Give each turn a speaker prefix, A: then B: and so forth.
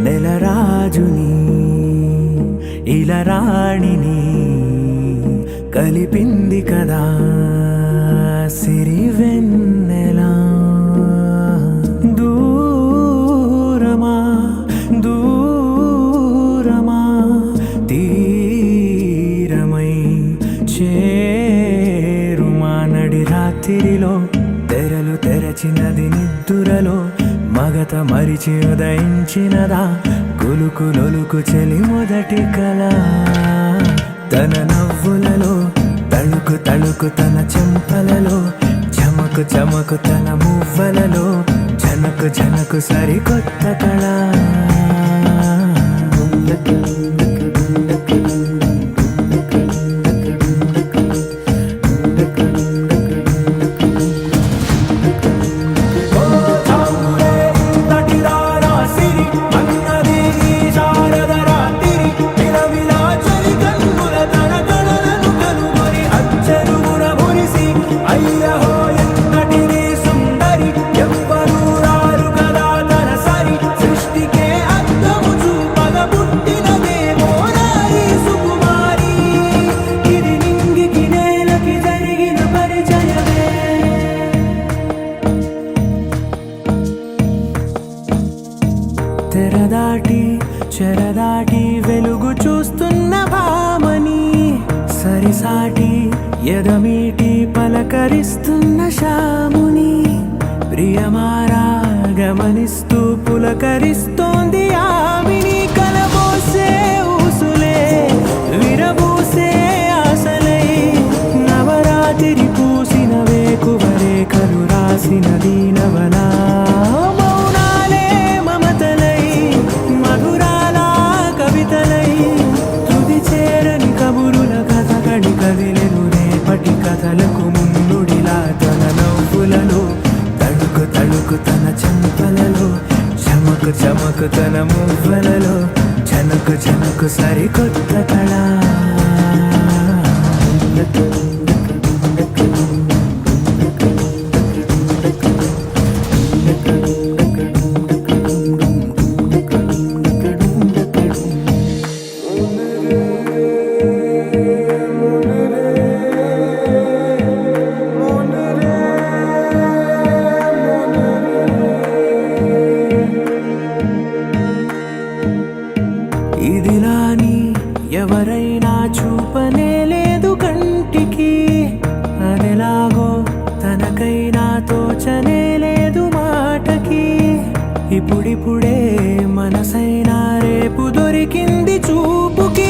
A: నెలరాజుని ఇలరాణిని కలిపింది కదా సిరివెన్నెలా. దూరమా దూరమా తీరమై చేరుమా నడి రాత్రిలో తెరలు తెరచినది నిద్దురలో మగత మరిచి ఉదయించినదా కులుకు లొలుకు చెలి మొదటి కళ. తన నవ్వులలో తళుకు తళుకు తన చెంపలలో చమకు చమకు తన మువ్వలలో జనకు జనకు సరికొత్త కళ. తెరదాటి చెరదాటి వెలుగు చూస్తున్న భామని సరిసాటి ఎదమీటి పలకరిస్తున్న శాముని ప్రియమారా గమనిస్తూ పులకరిస్తోంది ఆవిని. కలబోసే ఊసులే విరబూసే ఆశలై నవరాత్రి పూసిన వేకువరేఖలు రాసిన దీనవనా. కథలకు ముందుడిలా తన నవ్వులలో తళుకు తళుకు తన చెంపలలో చమకు చమకు తన మువ్వలలో జనకు జనకు సరికొత్త కళ. ఇదిలాని ఎవరైనా చూపనే లేదు కంటికి, అదెలాగో తనకైనా తోచనే లేదు మాటకి. ఇప్పుడిప్పుడే మనసైనా రేపు దొరికింది చూపుకి.